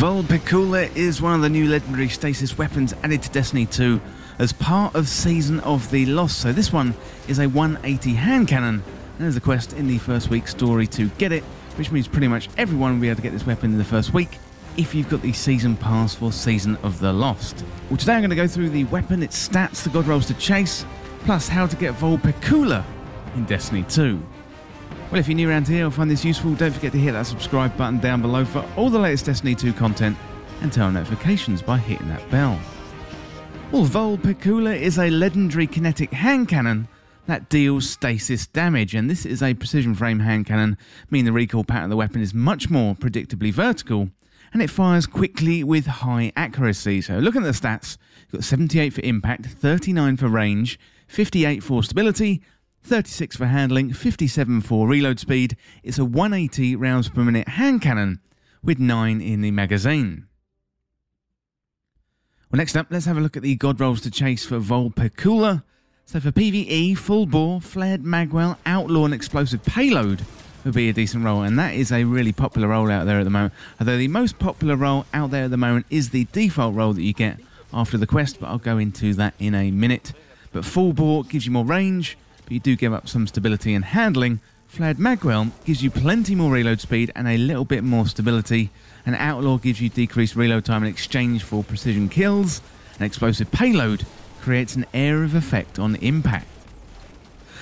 Vulpecula is one of the new Legendary Stasis weapons added to Destiny 2 as part of Season of the Lost. So this one is a 180 hand cannon, and there's a quest in the first week story to get it, which means pretty much everyone will be able to get this weapon in the first week if you've got the Season Pass for Season of the Lost. Well, today I'm going to go through the weapon, its stats, the god rolls to chase, plus how to get Vulpecula in Destiny 2. Well, if you're new around here or find this useful, don't forget to hit that subscribe button down below for all the latest Destiny 2 content and turn on notifications by hitting that bell. Well, Vulpecula is a legendary kinetic hand cannon that deals stasis damage, and this is a precision frame hand cannon, meaning the recoil pattern of the weapon is much more predictably vertical, and it fires quickly with high accuracy. So looking at the stats, you've got 78 for impact, 39 for range, 58 for stability, 36 for handling, 57 for reload speed. It's a 180 rounds per minute hand cannon with 9 in the magazine. Well, next up, let's have a look at the god rolls to chase for Vulpecula. So for PvE, full bore, flared magwell, outlaw and explosive payload would be a decent roll, and that is a really popular roll out there at the moment. Although the most popular roll out there at the moment is the default roll that you get after the quest, but I'll go into that in a minute. But full bore gives you more range, but you do give up some stability and handling. Flared magwell gives you plenty more reload speed and a little bit more stability. And outlaw gives you decreased reload time in exchange for precision kills. And explosive payload creates an air of effect on impact.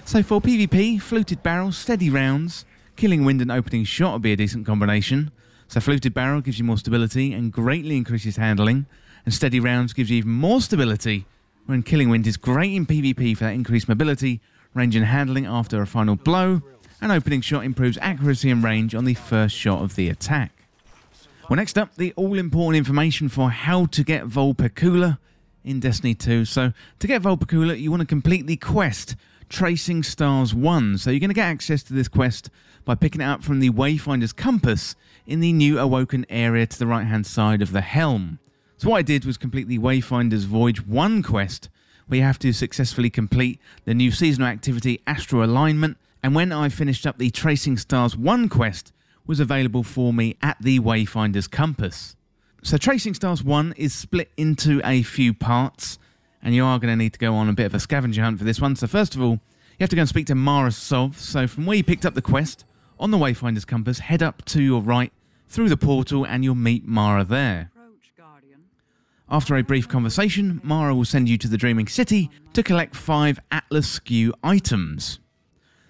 So for PvP, fluted barrel, steady rounds, killing wind and opening shot would be a decent combination. So fluted barrel gives you more stability and greatly increases handling, and steady rounds gives you even more stability, when killing wind is great in PvP for that increased mobility, range and handling after a final blow, and opening shot improves accuracy and range on the first shot of the attack. Well, next up, the all-important information for how to get Vulpecula in Destiny 2. So to get Vulpecula, you want to complete the quest Tracing Stars 1. So you're going to get access to this quest by picking it up from the Wayfinder's Compass in the new Awoken area to the right-hand side of the helm. So what I did was complete the Wayfinder's Voyage 1 quest, where you have to successfully complete the new seasonal activity Astro Alignment, and when I finished up the Tracing Stars 1 quest was available for me at the Wayfinder's Compass. So Tracing Stars 1 is split into a few parts, and you are going to need to go on a bit of a scavenger hunt for this one. So first of all, you have to go and speak to Mara Sov. So from where you picked up the quest on the Wayfinder's Compass, head up to your right through the portal and you'll meet Mara there. After a brief conversation, Mara will send you to the Dreaming City to collect 5 Atlas SKU items.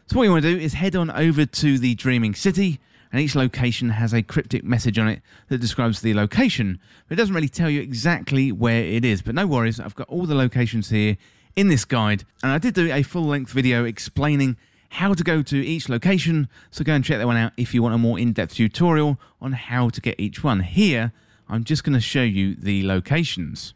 So what you want to do is head on over to the Dreaming City, and each location has a cryptic message on it that describes the location, but it doesn't really tell you exactly where it is. But no worries, I've got all the locations here in this guide, and I did do a full-length video explaining how to go to each location, so go and check that one out if you want a more in-depth tutorial on how to get each one. Here, I'm just going to show you the locations.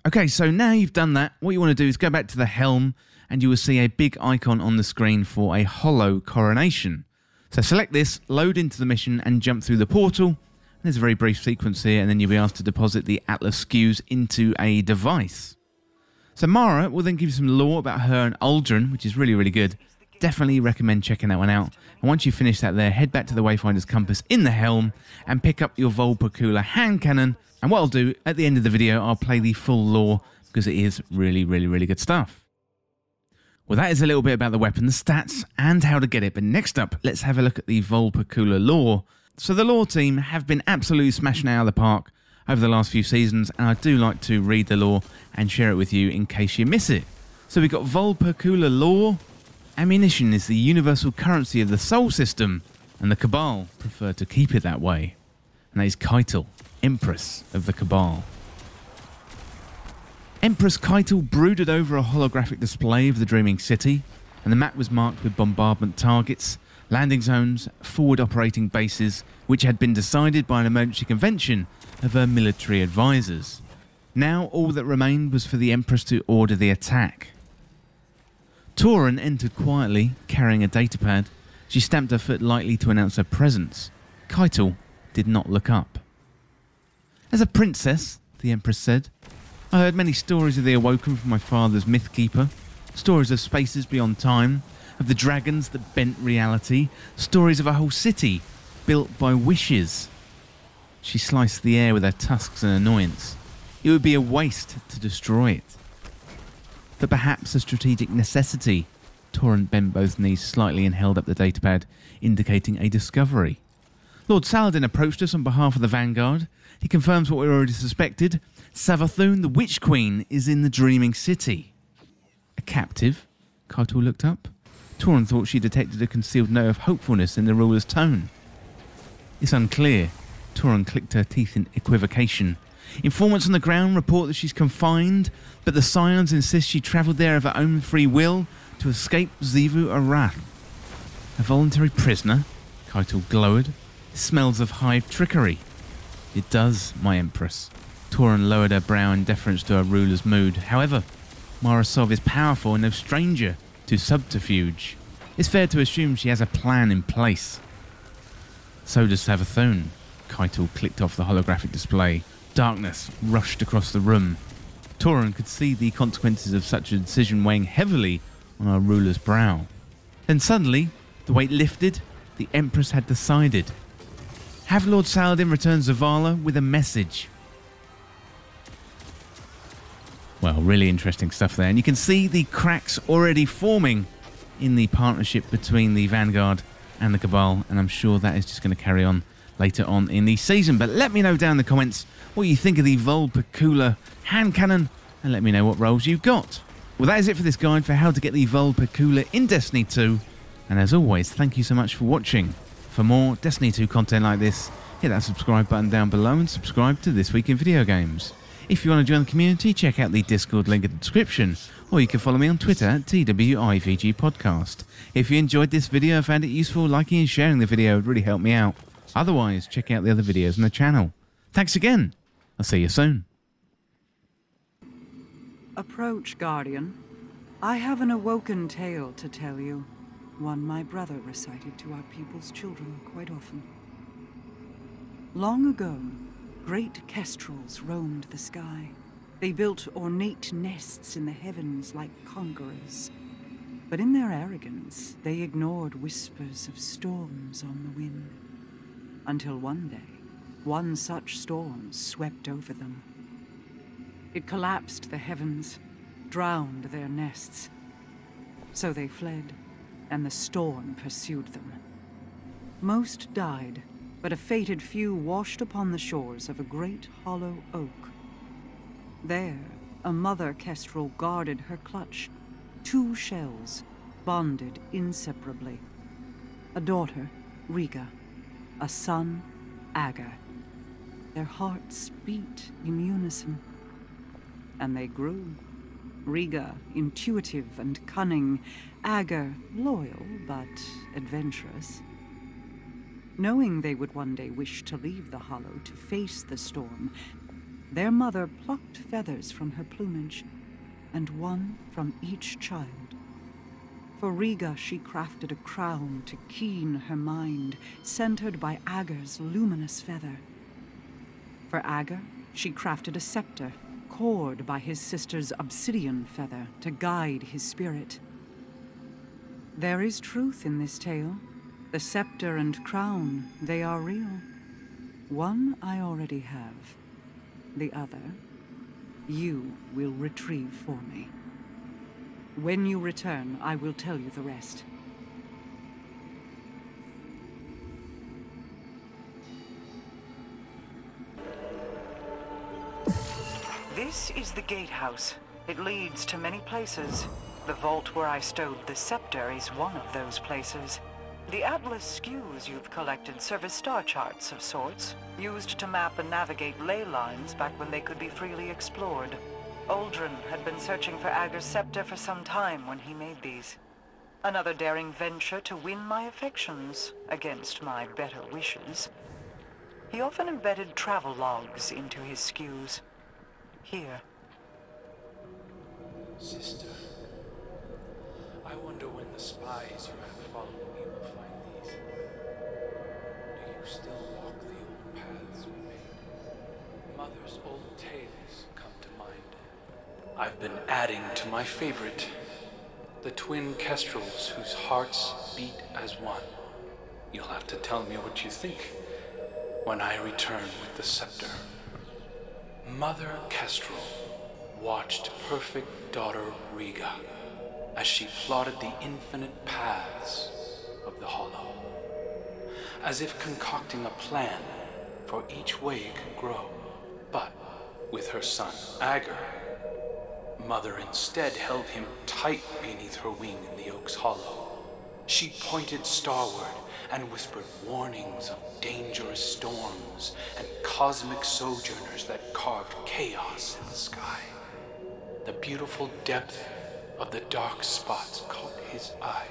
Okay, so now you've done that, what you want to do is go back to the helm and you will see a big icon on the screen for a hollow coronation. So select this, load into the mission and jump through the portal. There's a very brief sequence here and then you'll be asked to deposit the Atlas SKUs into a device. So Mara will then give you some lore about her and Aldrin, which is really, really good. Definitely recommend checking that one out. And once you finish that there, head back to the Wayfinder's Compass in the helm and pick up your Vulpecula hand cannon. And what I'll do, at the end of the video, I'll play the full lore because it is really, really, really good stuff. Well, that is a little bit about the weapon, the stats, and how to get it. But next up, let's have a look at the Vulpecula Lore. So the lore team have been absolutely smashing it out of the park over the last few seasons, and I do like to read the lore and share it with you in case you miss it. So we've got Vulpecula Lore. Ammunition is the universal currency of the Sol system, and the Cabal prefer to keep it that way. And that is Keitel, Empress of the Cabal. Empress Keitel brooded over a holographic display of the Dreaming City, and the map was marked with bombardment targets, landing zones, forward operating bases, which had been decided by an emergency convention of her military advisors. Now all that remained was for the Empress to order the attack. Tauren entered quietly, carrying a datapad. She stamped her foot lightly to announce her presence. Keitel did not look up. "As a princess," the Empress said, "I heard many stories of the Awoken from my father's Mythkeeper, stories of spaces beyond time, of the dragons that bent reality, stories of a whole city built by wishes." She sliced the air with her tusks in annoyance. It would be a waste to destroy it. But perhaps a strategic necessity. Tauren bent both knees slightly and held up the datapad, indicating a discovery. Lord Saladin approached us on behalf of the Vanguard. He confirms what we already suspected. Savathun, the Witch Queen, is in the Dreaming City. A captive? Keitel looked up. Tauren thought she detected a concealed note of hopefulness in the ruler's tone. "It's unclear." Tauren clicked her teeth in equivocation. "Informants on the ground report that she's confined, but the Scions insist she travelled there of her own free will to escape Xivu Arath." "A voluntary prisoner?" Keitel glowered. "It smells of hive trickery." "It does, my Empress." Tauren lowered her brow in deference to her ruler's mood. "However, Morozov is powerful and no stranger to subterfuge. It's fair to assume she has a plan in place." "So does Savathun." Keitel clicked off the holographic display. Darkness rushed across the room. Tauren could see the consequences of such a decision weighing heavily on our ruler's brow. Then suddenly, the weight lifted. The Empress had decided. "Have Lord Saladin return Zavala with a message." Well, really interesting stuff there. And you can see the cracks already forming in the partnership between the Vanguard and the Cabal. And I'm sure that is just going to carry on later on in the season. But let me know down in the comments what you think of the Vulpecula hand cannon, and let me know what roles you've got. Well, that is it for this guide for how to get the Vulpecula in Destiny 2. And as always, thank you so much for watching. For more Destiny 2 content like this, hit that subscribe button down below and subscribe to This Week in Video Games. If you want to join the community, check out the Discord link in the description, or you can follow me on Twitter at TWIVG Podcast. If you enjoyed this video and found it useful, liking and sharing the video would really help me out. Otherwise, check out the other videos on the channel. Thanks again. I'll see you soon. Approach, Guardian. I have an awoken tale to tell you. One my brother recited to our people's children quite often. Long ago, great kestrels roamed the sky. They built ornate nests in the heavens like conquerors. But in their arrogance, they ignored whispers of storms on the wind. Until one day, one such storm swept over them. It collapsed the heavens, drowned their nests. So they fled, and the storm pursued them. Most died, but a fated few washed upon the shores of a great hollow oak. There, a mother kestrel guarded her clutch, 2 shells, bonded inseparably. A daughter, Riga, a son, Agar. Their hearts beat in unison. And they grew. Riga, intuitive and cunning. Agar, loyal but adventurous. Knowing they would one day wish to leave the hollow to face the storm, their mother plucked feathers from her plumage, and one from each child. For Riga she crafted a crown to keen her mind, centered by Agar's luminous feather. For Agar, she crafted a scepter, cored by his sister's obsidian feather to guide his spirit. There is truth in this tale. The scepter and crown, they are real. One I already have. The other, you will retrieve for me. When you return, I will tell you the rest. This is the gatehouse. It leads to many places. The vault where I stowed the scepter is one of those places. The Atlas skews you've collected serve as star charts of sorts, used to map and navigate ley lines back when they could be freely explored. Uldren had been searching for Ager's scepter for some time when he made these. Another daring venture to win my affections, against my better wishes. He often embedded travel logs into his skews. Here. Sister, I wonder when the spies you have followed me will find these. Do you still walk the old paths we made? Mother's old tales come to mind. I've been adding to my favorite, the twin kestrels whose hearts beat as one. You'll have to tell me what you think when I return with the scepter. Mother Kestrel watched perfect daughter Riga as she plotted the infinite paths of the Hollow, as if concocting a plan for each way it could grow. But with her son Ager, Mother instead held him tight beneath her wing in the Oak's Hollow. She pointed starward and whispered warnings of dangerous storms and cosmic sojourners that carved chaos in the sky. The beautiful depth of the dark spots caught his eye.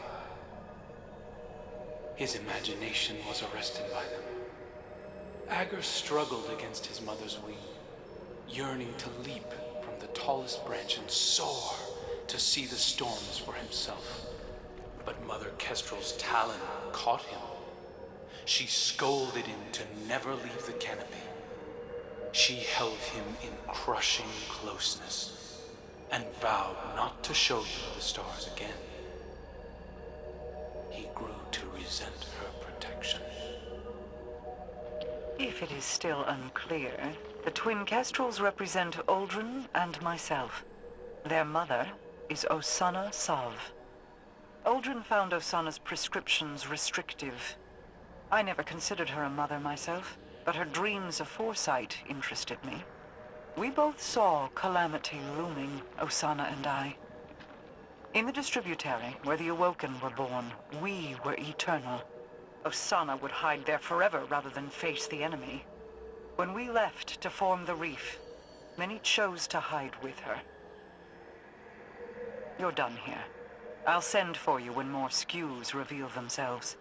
His imagination was arrested by them. Ager struggled against his mother's wing, yearning to leap from the tallest branch and soar to see the storms for himself. But Mother Kestrel's talon caught him. She scolded him to never leave the canopy. She held him in crushing closeness and vowed not to show him the stars again. He grew to resent her protection. If it is still unclear, the twin kestrels represent Uldren and myself. Their mother is Osanna Sav. Uldren found Osanna's prescriptions restrictive. I never considered her a mother myself, but her dreams of foresight interested me. We both saw calamity looming, Osanna and I. In the distributary, where the Awoken were born, we were eternal. Osanna would hide there forever rather than face the enemy. When we left to form the Reef, many chose to hide with her. You're done here. I'll send for you when more skews reveal themselves.